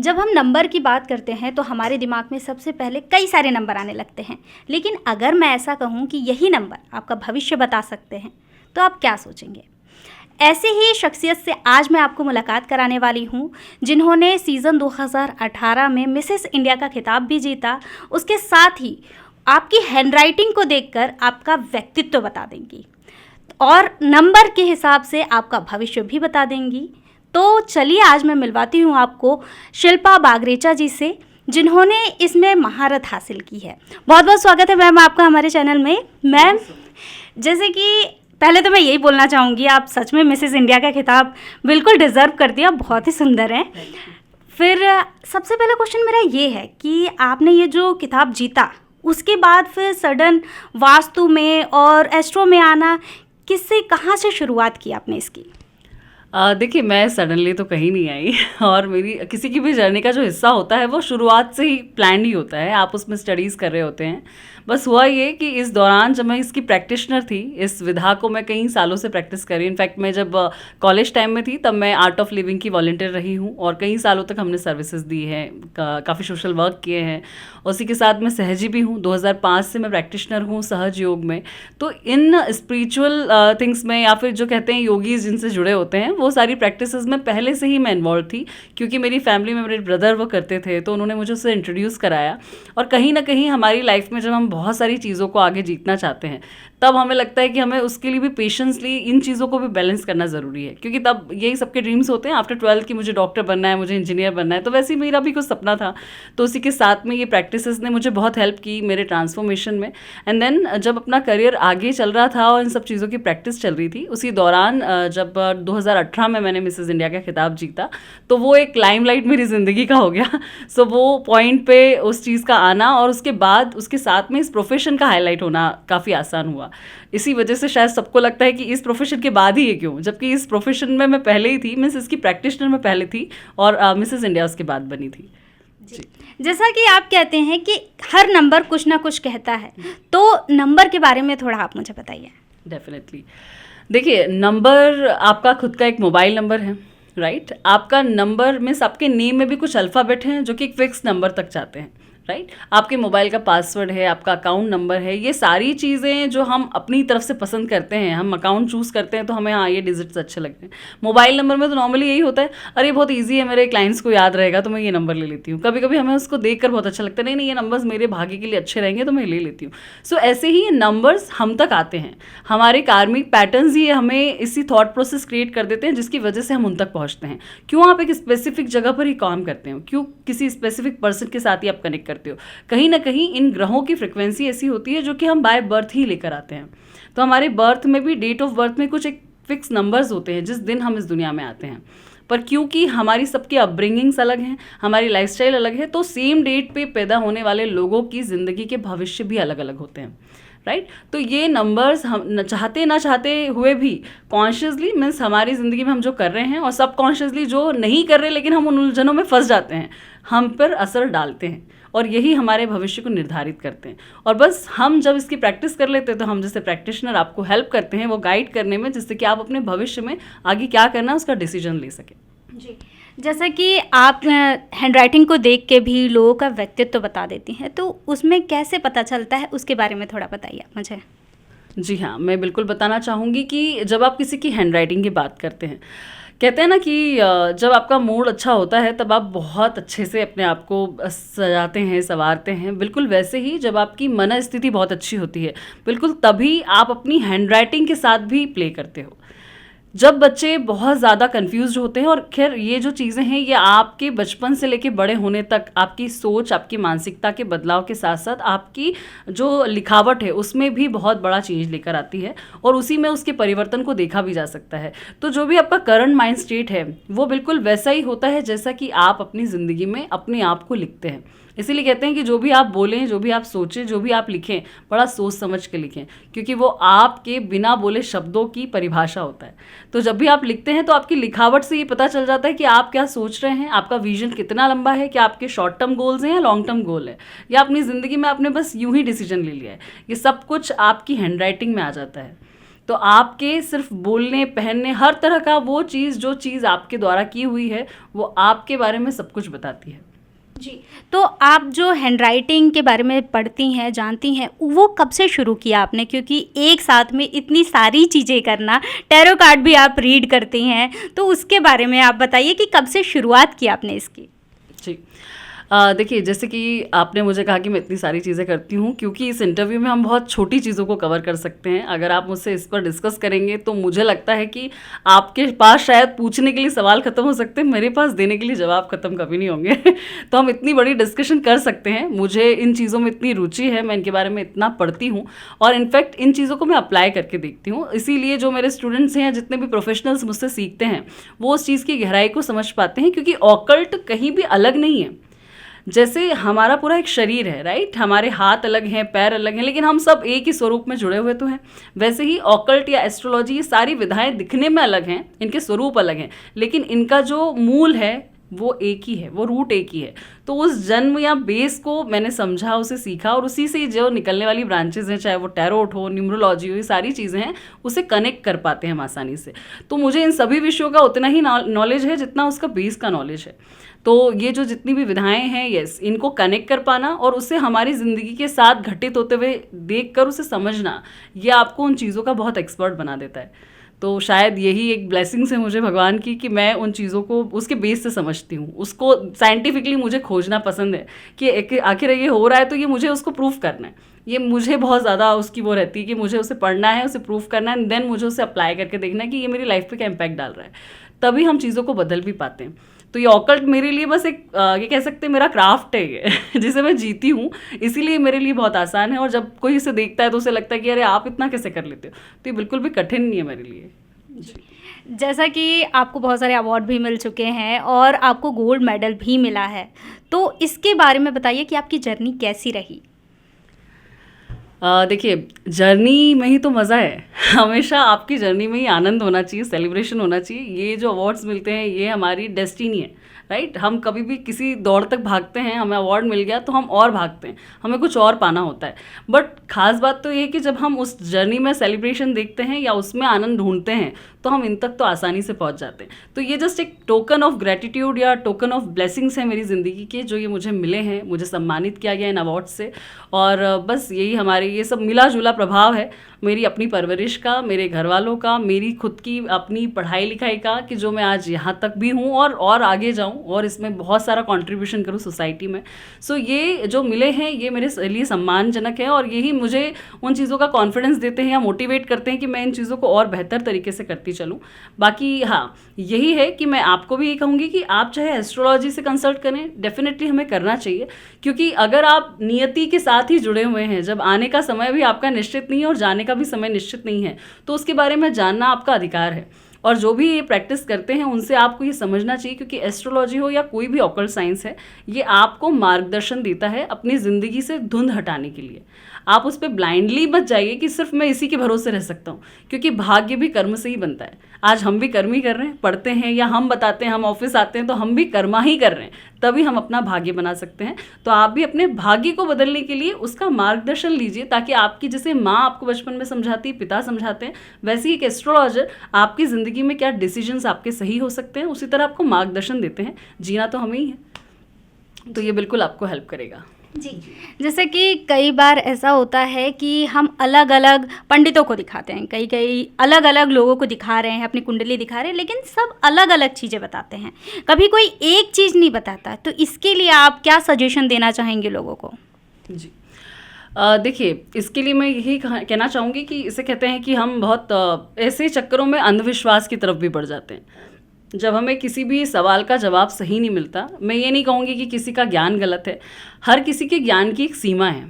जब हम नंबर की बात करते हैं तो हमारे दिमाग में सबसे पहले कई सारे नंबर आने लगते हैं, लेकिन अगर मैं ऐसा कहूँ कि यही नंबर आपका भविष्य बता सकते हैं तो आप क्या सोचेंगे? ऐसे ही शख्सियत से आज मैं आपको मुलाकात कराने वाली हूँ जिन्होंने सीज़न 2018 में मिसेस इंडिया का खिताब भी जीता। उसके साथ ही आपकी हैंडराइटिंग को देखकर आपका व्यक्तित्व बता देंगी और नंबर के हिसाब से आपका भविष्य भी बता देंगी। तो चलिए आज मैं मिलवाती हूँ आपको शिल्पा बागरेचा जी से, जिन्होंने इसमें महारत हासिल की है। बहुत बहुत स्वागत है मैम आपका हमारे चैनल में। मैम, जैसे कि पहले तो मैं यही बोलना चाहूँगी, आप सच में मिसेस इंडिया का खिताब बिल्कुल डिज़र्व करती हैं, बहुत ही सुंदर हैं। फिर सबसे पहला क्वेश्चन मेरा ये है कि आपने ये जो खिताब जीता उसके बाद फिर सडन वास्तु में और एस्ट्रो में आना, किससे कहाँ से शुरुआत की आपने इसकी? देखिए, मैं सडनली तो कहीं नहीं आई और मेरी किसी की भी जर्नी का जो हिस्सा होता है वो शुरुआत से ही प्लान ही होता है। आप उसमें स्टडीज़ कर रहे होते हैं। बस हुआ ये कि इस दौरान जब मैं इसकी प्रैक्टिशनर थी, इस विधा को मैं कई सालों से प्रैक्टिस कर रही हूँ। इनफैक्ट मैं जब कॉलेज टाइम में थी तब मैं आर्ट ऑफ लिविंग की वॉलंटियर रही हूँ और कई सालों तक हमने सर्विसेज दी हैं, काफ़ी सोशल वर्क किए हैं। उसी के साथ मैं सहजी भी हूँ। 2005 से मैं प्रैक्टिशनर हूँ सहज योग में। तो इन स्पिरिचुअल थिंग्स में, या फिर जो कहते हैं योगीज जिनसे जुड़े होते हैं, वो सारी प्रैक्टिसेस में पहले से ही मैं इन्वॉल्व थी, क्योंकि मेरी फैमिली में मेरे ब्रदर वो करते थे तो उन्होंने मुझे उससे इंट्रोड्यूस कराया। और कहीं ना कहीं हमारी लाइफ में जब हम बहुत सारी चीज़ों को आगे जीतना चाहते हैं तब हमें लगता है कि हमें उसके लिए भी पेशेंसली इन चीज़ों को भी बैलेंस करना ज़रूरी है, क्योंकि तब यही सबके ड्रीम्स होते हैं आफ्टर 12 कि मुझे डॉक्टर बनना है, मुझे इंजीनियर बनना है। तो वैसे ही मेरा भी कुछ सपना था। तो उसी के साथ में ये प्रैक्टिसेस ने मुझे बहुत हेल्प की मेरे ट्रांसफॉर्मेशन में। एंड देन जब अपना करियर आगे चल रहा था और इन सब चीज़ों की प्रैक्टिस चल रही थी, उसी दौरान जब 2018 में मैंने मिसेस इंडिया का खिताब जीता तो वो एक लाइमलाइट मेरी ज़िंदगी का हो गया। सो वो पॉइंट पे उस चीज़ का आना और उसके बाद उसके साथ में इस प्रोफेशन का हाईलाइट होना काफ़ी आसान हुआ। इसी वजह से शायद सबको लगता है कि इस प्रोफेशन के बाद ही ये क्यों, जबकि इस प्रोफेशन में मैं पहले ही थी। मीन्स इसकी प्रैक्टिशनर में पहले थी और मिसेस इंडिया उसके बाद बनी थी जी। जैसा कि आप कहते हैं कि हर नंबर कुछ ना कुछ कहता है, तो नंबर के बारे में थोड़ा आप मुझे बताइए। डेफिनेटली। देखिए, नंबर आपका खुद का एक मोबाइल नंबर है, राइट। आपका नंबर मीन्स आपके नेम में भी कुछ अल्फ़ाबेट हैं जो कि एक फिक्स नंबर तक जाते हैं, राइट। आपके मोबाइल का पासवर्ड है, आपका अकाउंट नंबर है। ये सारी चीज़ें जो हम अपनी तरफ से पसंद करते हैं, हम अकाउंट चूज़ करते हैं तो हमें हाँ ये डिजिट्स अच्छे लगते हैं। मोबाइल नंबर में तो नॉर्मली यही होता है, अरे बहुत ईजी है, मेरे क्लाइंट्स को याद रहेगा तो मैं ये नंबर ले लेती हूँ। कभी कभी हमें उसको देखकर बहुत अच्छा लगता है, नहीं नहीं ये नंबर्स मेरे भाग्य के लिए अच्छे रहेंगे तो मैं ले लेती हूँ। सो ऐसे ही ये नंबर्स हम तक आते हैं। हमारे कार्मिक पैटर्न्स ही हमें इसी थॉट प्रोसेस क्रिएट कर देते हैं जिसकी वजह से हम उन तक पहुँचते हैं। क्यों आप एक स्पेसिफिक जगह पर ही काम करते हो, क्यों किसी स्पेसिफिक पर्सन के साथ ही आप कनेक्ट करते हो, कहीं ना कहीं इन ग्रहों की फ्रिक्वेंसी ऐसी होती है जो कि हम बाय बर्थ ही लेकर आते हैं। तो हमारे बर्थ में भी, डेट ऑफ बर्थ में कुछ एक फिक्स नंबर्स होते हैं जिस दिन हम इस दुनिया में आते हैं। पर क्योंकि हमारी सबकी अपब्रिंगिंग्स अलग हैं, हमारी लाइफस्टाइल अलग है, तो सेम डेट पे पैदा होने वाले लोगों की ज़िंदगी के भविष्य भी अलग अलग होते हैं, राइट। तो ये नंबर्स हम चाहते ना चाहते हुए भी कॉन्शियसली, मीन्स हमारी ज़िंदगी में हम जो कर रहे हैं और सबकॉन्शियसली जो नहीं कर रहे लेकिन हम उन उलझनों में फंस जाते हैं, हम पर असर डालते हैं और यही हमारे भविष्य को निर्धारित करते हैं। और बस हम जब इसकी प्रैक्टिस कर लेते हैं तो हम जैसे प्रैक्टिशनर आपको हेल्प करते हैं वो गाइड करने में, जिससे कि आप अपने भविष्य में आगे क्या करना है उसका डिसीजन ले सकें जी। जैसा कि आप हैंडराइटिंग को देख के भी लोगों का व्यक्तित्व बता देती हैं, तो उसमें कैसे पता चलता है उसके बारे में थोड़ा बताइए आप मुझे। जी हाँ, मैं बिल्कुल बताना चाहूँगी कि जब आप किसी की हैंडराइटिंग की बात करते हैं, कहते हैं ना कि जब आपका मूड अच्छा होता है तब आप बहुत अच्छे से अपने आप को सजाते हैं, संवारते हैं। बिल्कुल वैसे ही जब आपकी मन स्थिति बहुत अच्छी होती है, बिल्कुल तभी आप अपनी हैंडराइटिंग के साथ भी प्ले करते हो। जब बच्चे बहुत ज़्यादा कंफ्यूज्ड होते हैं, और खैर ये जो चीज़ें हैं ये आपके बचपन से लेके बड़े होने तक आपकी सोच, आपकी मानसिकता के बदलाव के साथ साथ आपकी जो लिखावट है उसमें भी बहुत बड़ा चेंज लेकर आती है और उसी में उसके परिवर्तन को देखा भी जा सकता है। तो जो भी आपका करंट माइंड स्टेट है वो बिल्कुल वैसा ही होता है जैसा कि आप अपनी ज़िंदगी में अपने आप को लिखते हैं। इसीलिए कहते हैं कि जो भी आप बोलें, जो भी आप सोचें, जो भी आप लिखें, बड़ा सोच समझ के लिखें, क्योंकि वो आपके बिना बोले शब्दों की परिभाषा होता है। तो जब भी आप लिखते हैं तो आपकी लिखावट से ये पता चल जाता है कि आप क्या सोच रहे हैं, आपका विजन कितना लंबा है, क्या आपके शॉर्ट टर्म गोल्स हैं या लॉन्ग टर्म गोल है, या अपनी ज़िंदगी में आपने बस यूं ही डिसीजन ले लिया है। ये सब कुछ आपकी हैंडराइटिंग में आ जाता है। तो आपके सिर्फ बोलने, पहनने, हर तरह का वो चीज़, जो चीज़ आपके द्वारा की हुई है, वो आपके बारे में सब कुछ बताती है। जी, तो आप जो हैंडराइटिंग के बारे में पढ़ती हैं, जानती हैं, वो कब से शुरू किया आपने? क्योंकि एक साथ में इतनी सारी चीज़ें करना, टैरो कार्ड भी आप रीड करती हैं, तो उसके बारे में आप बताइए कि कब से शुरुआत की आपने इसकी? जी। देखिए, जैसे कि आपने मुझे कहा कि मैं इतनी सारी चीज़ें करती हूँ, क्योंकि इस इंटरव्यू में हम बहुत छोटी चीज़ों को कवर कर सकते हैं। अगर आप मुझसे इस पर डिस्कस करेंगे तो मुझे लगता है कि आपके पास शायद पूछने के लिए सवाल ख़त्म हो सकते हैं, मेरे पास देने के लिए जवाब ख़त्म कभी नहीं होंगे। तो हम इतनी बड़ी डिस्कशन कर सकते हैं। मुझे इन चीज़ों में इतनी रुचि है, मैं इनके बारे में इतना पढ़ती हूँ और इनफैक्ट इन चीज़ों को मैं अप्लाई करके देखती हूँ। इसीलिए जो मेरे स्टूडेंट्स हैं, जितने भी प्रोफेशनल्स मुझसे सीखते हैं, वो उस चीज़ की गहराई को समझ पाते हैं, क्योंकि ऑकल्ट कहीं भी अलग नहीं है। जैसे हमारा पूरा एक शरीर है, राइट, हमारे हाथ अलग हैं, पैर अलग हैं, लेकिन हम सब एक ही स्वरूप में जुड़े हुए तो हैं। वैसे ही ऑकल्ट या एस्ट्रोलॉजी, ये सारी विधाएं दिखने में अलग हैं, इनके स्वरूप अलग हैं, लेकिन इनका जो मूल है वो एक ही है, वो रूट एक ही है। तो उस जन्म या बेस को मैंने समझा, उसे सीखा, और उसी से जो निकलने वाली ब्रांचेज हैं, चाहे वो टैरोट हो, न्यूमरोलॉजी हो, ये सारी चीज़ें हैं, उसे कनेक्ट कर पाते हैं हम आसानी से। तो मुझे इन सभी विषयों का उतना ही नॉलेज है जितना उसका बेस का नॉलेज है। तो ये जो जितनी भी विधाएं हैं, यस, इनको कनेक्ट कर पाना और उसे हमारी ज़िंदगी के साथ घटित होते हुए देखकर उसे समझना, ये आपको उन चीज़ों का बहुत एक्सपर्ट बना देता है। तो शायद यही एक ब्लेसिंग्स है मुझे भगवान की, कि मैं उन चीज़ों को उसके बेस से समझती हूँ। उसको साइंटिफिकली मुझे खोजना पसंद है कि आखिर ये हो रहा है तो ये मुझे उसको प्रूफ करना है। ये मुझे बहुत ज़्यादा उसकी वो रहती है कि मुझे उसे पढ़ना है, उसे प्रूफ करना है, देन मुझे उसे अप्लाई करके देखना है कि ये मेरी लाइफ पे क्या इम्पैक्ट डाल रहा है। तभी हम चीज़ों को बदल भी पाते हैं। तो ये ऑकल्ट मेरे लिए बस एक ये कह सकते हैं मेरा क्राफ्ट है ये जिसे मैं जीती हूँ, इसीलिए मेरे लिए बहुत आसान है। और जब कोई इसे देखता है तो उसे लगता है कि अरे आप इतना कैसे कर लेते हो, तो ये बिल्कुल भी कठिन नहीं है मेरे लिए। जैसा कि आपको बहुत सारे अवार्ड भी मिल चुके हैं और आपको गोल्ड मेडल भी मिला है, तो इसके बारे में बताइए कि आपकी जर्नी कैसी रही? देखिए, जर्नी में ही तो मज़ा है। हमेशा आपकी जर्नी में ही आनंद होना चाहिए, सेलिब्रेशन होना चाहिए। ये जो अवार्ड्स मिलते हैं, ये हमारी डेस्टिनी है, राइट। हम कभी भी किसी दौड़ तक भागते हैं, हमें अवार्ड मिल गया तो हम और भागते हैं, हमें कुछ और पाना होता है। बट खास बात तो ये है कि जब हम उस जर्नी में सेलिब्रेशन देखते हैं या उसमें आनंद ढूंढते हैं, तो हम इन तक तो आसानी से पहुंच जाते हैं। तो ये जस्ट एक टोकन ऑफ ग्रेटिट्यूड या टोकन ऑफ ब्लेसिंग्स है मेरी ज़िंदगी के, जो ये मुझे मिले हैं, मुझे सम्मानित किया गया इन अवार्ड से। और बस यही हमारे ये सब मिला जुला प्रभाव है मेरी अपनी परवरिश का, मेरे घर वालों का, मेरी खुद की अपनी पढ़ाई लिखाई का, कि जो मैं आज यहाँ तक भी हूँ और आगे जाऊँ और इसमें बहुत सारा कंट्रीब्यूशन करूँ सोसाइटी में। सो ये जो मिले हैं, ये मेरे लिए सम्मानजनक है और यही मुझे उन चीज़ों का कॉन्फिडेंस देते हैं या मोटिवेट करते हैं कि मैं इन चीज़ों को और बेहतर तरीके से करती चलूँ। बाकी हाँ, यही है कि मैं आपको भी ये कहूँगी कि आप चाहे एस्ट्रोलॉजी से कंसल्ट करें, डेफिनेटली हमें करना चाहिए, क्योंकि अगर आप नियति के साथ ही जुड़े हुए हैं, जब आने का समय भी आपका निश्चित नहीं है और जाने का भी समय निश्चित नहीं है, तो उसके बारे में जानना आपका अधिकार है। और जो भी ये प्रैक्टिस करते हैं उनसे आपको ये समझना चाहिए, क्योंकि एस्ट्रोलॉजी हो या कोई भी ऑकल्ट साइंस है, ये आपको मार्गदर्शन देता है अपनी ज़िंदगी से धुंध हटाने के लिए। आप उस पर ब्लाइंडली मत जाइए कि सिर्फ मैं इसी के भरोसे रह सकता हूँ, क्योंकि भाग्य भी कर्म से ही बनता है। आज हम भी कर्म ही कर रहे हैं, पढ़ते हैं या हम बताते हैं, हम ऑफिस आते हैं, तो हम भी कर्मा ही कर रहे हैं, तभी हम अपना भाग्य बना सकते हैं। तो आप भी अपने भाग्य को बदलने के लिए उसका मार्गदर्शन लीजिए, ताकि आपकी, जैसे माँ आपको बचपन में समझाती, पिता समझाते हैं, वैसे ही एक एस्ट्रोलॉजर आपकी ज़िंदगी में क्या डिसीजंस आपके सही हो सकते हैं, उसी तरह आपको मार्गदर्शन देते हैं। जीना तो हमें ही है, तो ये बिल्कुल आपको हेल्प करेगा। जी, जैसे कि कई बार ऐसा होता है कि हम अलग अलग पंडितों को दिखाते हैं, कई अलग अलग लोगों को दिखा रहे हैं, अपनी कुंडली दिखा रहे हैं, लेकिन सब अलग अलग चीज़ें बताते हैं, कभी कोई एक चीज़ नहीं बताता। तो इसके लिए आप क्या सजेशन देना चाहेंगे लोगों को? जी, देखिए, इसके लिए मैं यही कहना चाहूँगी कि इसे कहते हैं कि हम बहुत ऐसे चक्करों में अंधविश्वास की तरफ भी बढ़ जाते हैं। जब हमें किसी भी सवाल का जवाब सही नहीं मिलता, मैं ये नहीं कहूँगी कि किसी का ज्ञान गलत है, हर किसी के ज्ञान की एक सीमा है,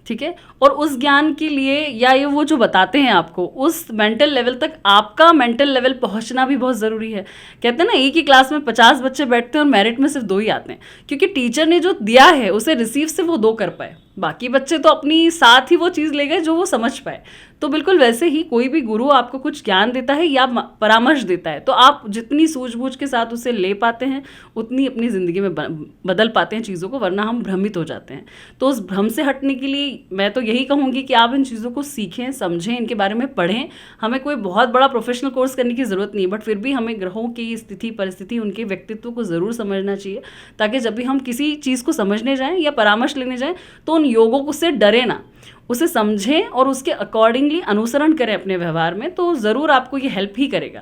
ठीक है। और उस ज्ञान के लिए या ये वो जो बताते हैं आपको, उस मेंटल लेवल तक आपका मेंटल लेवल पहुंचना भी बहुत ज़रूरी है। कहते हैं ना, एक ही क्लास में 50 बच्चे बैठते हैं और मेरिट में सिर्फ 2 ही आते हैं, क्योंकि टीचर ने जो दिया है उसे रिसीव सिर्फ वो 2 कर पाए। बाकी बच्चे तो अपनी साथ ही वो चीज़ ले गए जो वो समझ पाए। तो बिल्कुल वैसे ही कोई भी गुरु आपको कुछ ज्ञान देता है या परामर्श देता है, तो आप जितनी सूझबूझ के साथ उसे ले पाते हैं उतनी अपनी ज़िंदगी में बदल पाते हैं चीज़ों को, वरना हम भ्रमित हो जाते हैं। तो उस भ्रम से हटने के लिए मैं तो यही कहूँगी कि आप इन चीज़ों को सीखें, समझें, इनके बारे में पढ़ें। हमें कोई बहुत बड़ा प्रोफेशनल कोर्स करने की ज़रूरत नहीं है, बट फिर भी हमें ग्रहों की स्थिति, परिस्थिति, उनके व्यक्तित्व को ज़रूर समझना चाहिए, ताकि जब भी हम किसी चीज़ को समझने जाएँ या परामर्श लेने जाएँ तो उन योगों को से डरे ना, उसे समझें और उसके अकॉर्डिंगली अनुसरण करें अपने व्यवहार में, तो ज़रूर आपको ये हेल्प ही करेगा।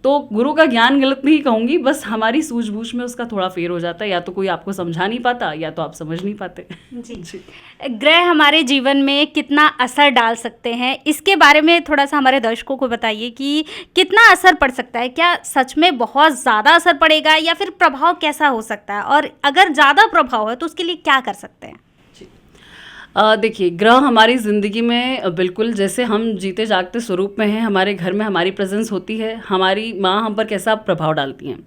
तो गुरु का ज्ञान गलत नहीं कहूँगी, बस हमारी सूझबूझ में उसका थोड़ा फेर हो जाता है, या तो कोई आपको समझा नहीं पाता या तो आप समझ नहीं पाते। जी। ग्रह हमारे जीवन में कितना असर डाल सकते हैं, इसके बारे में थोड़ा सा हमारे दर्शकों को बताइए कि कितना असर पड़ सकता है, क्या सच में बहुत ज़्यादा असर पड़ेगा या फिर प्रभाव कैसा हो सकता है, और अगर ज़्यादा प्रभाव है तो उसके लिए क्या कर सकते हैं? देखिए, ग्रह हमारी ज़िंदगी में बिल्कुल जैसे हम जीते जागते स्वरूप में हैं, हमारे घर में हमारी प्रेजेंस होती है, हमारी माँ हम पर कैसा प्रभाव डालती हैं,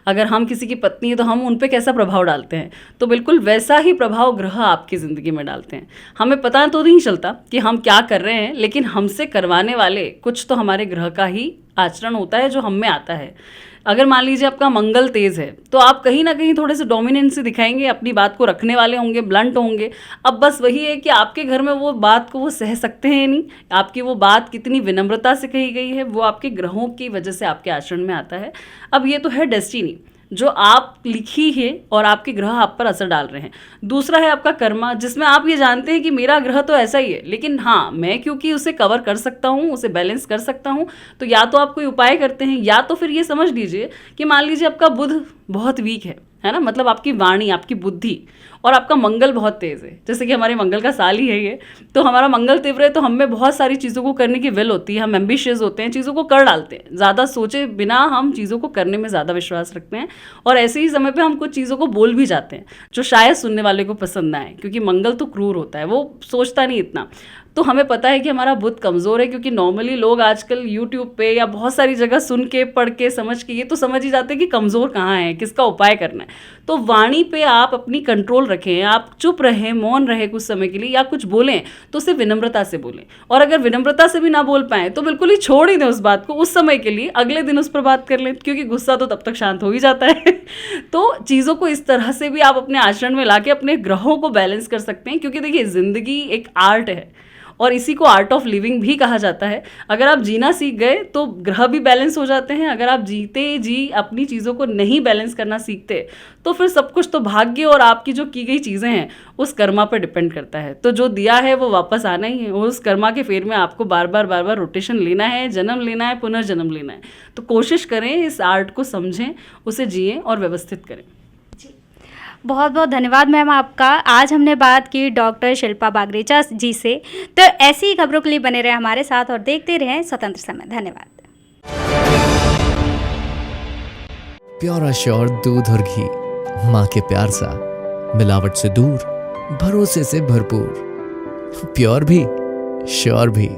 अगर हम किसी की पत्नी है तो हम उन पे कैसा प्रभाव डालते हैं, तो बिल्कुल वैसा ही प्रभाव ग्रह आपकी ज़िंदगी में डालते हैं। हमें पता तो नहीं चलता कि हम क्या कर रहे हैं, लेकिन हमसे करवाने वाले कुछ तो हमारे ग्रह का ही आचरण होता है जो हम में आता है। अगर मान लीजिए आपका मंगल तेज है तो आप कहीं ना कहीं थोड़े से डोमिनेंसी दिखाएंगे, अपनी बात को रखने वाले होंगे, ब्लंट होंगे। अब बस वही है कि आपके घर में वो बात को वो सह सकते हैं नहीं, आपकी वो बात कितनी विनम्रता से कही गई है, वो आपके ग्रहों की वजह से आपके आचरण में आता है। अब ये तो है डेस्टिनी जो आप लिखी है और आपके ग्रह आप पर असर डाल रहे हैं। दूसरा है आपका कर्मा, जिसमें आप ये जानते हैं कि मेरा ग्रह तो ऐसा ही है, लेकिन हाँ मैं क्योंकि उसे कवर कर सकता हूँ, उसे बैलेंस कर सकता हूँ, तो या तो आप कोई उपाय करते हैं, या तो फिर ये समझ लीजिए कि मान लीजिए आपका बुध बहुत वीक है ना, मतलब आपकी वाणी, आपकी बुद्धि, और आपका मंगल बहुत तेज़ है, जैसे कि हमारे मंगल का साल ही है ये, तो हमारा मंगल तीव्र है, तो हम में बहुत सारी चीज़ों को करने की विल होती है, हम एम्बिशियस होते हैं, चीज़ों को कर डालते हैं, ज़्यादा सोचे बिना हम चीज़ों को करने में ज़्यादा विश्वास रखते हैं, और ऐसे ही समय पे हम कुछ चीज़ों को बोल भी जाते हैं जो शायद सुनने वाले को पसंद ना आए, क्योंकि मंगल तो क्रूर होता है, वो सोचता नहीं इतना। तो हमें पता है कि हमारा बुध कमज़ोर है, क्योंकि नॉर्मली लोग आजकल यूट्यूब पे या बहुत सारी जगह सुन के, पढ़ के, समझ के ये तो समझ ही जाते हैं कि कमज़ोर कहाँ है, किसका उपाय करना है। तो वाणी पे आप अपनी कंट्रोल रखें, आप चुप रहें, मौन रहें कुछ समय के लिए, या कुछ बोलें तो उसे विनम्रता से बोलें, और अगर विनम्रता से भी ना बोल पाएँ तो बिल्कुल ही छोड़ ही दें उस बात को उस समय के लिए, अगले दिन उस पर बात कर लें, क्योंकि गुस्सा तो तब तक शांत हो ही जाता है। तो चीज़ों को इस तरह से भी आप अपने आचरण में ला के अपने ग्रहों को बैलेंस कर सकते हैं, क्योंकि देखिए ज़िंदगी एक आर्ट है और इसी को आर्ट ऑफ लिविंग भी कहा जाता है। अगर आप जीना सीख गए तो ग्रह भी बैलेंस हो जाते हैं, अगर आप जीते जी अपनी चीज़ों को नहीं बैलेंस करना सीखते तो फिर सब कुछ तो भाग्य और आपकी जो की गई चीज़ें हैं उस कर्मा पर डिपेंड करता है। तो जो दिया है वो वापस आना ही है, और उस कर्मा के फेर में आपको बार बार रोटेशन लेना है, जन्म लेना है, पुनर्जन्म लेना है। तो कोशिश करें, इस आर्ट को समझें, उसे जिएं और व्यवस्थित करें। बहुत बहुत धन्यवाद मैम आपका। आज हमने बात की डॉक्टर शिल्पा बागरेचा जी से। तो ऐसी ही खबरों के लिए बने रहे हमारे साथ और देखते रहें स्वतंत्र समय। धन्यवाद। प्योर श्योर दूध और घी, माँ के प्यार सा, मिलावट से दूर, भरोसे से भरपूर, प्योर भी श्योर भी।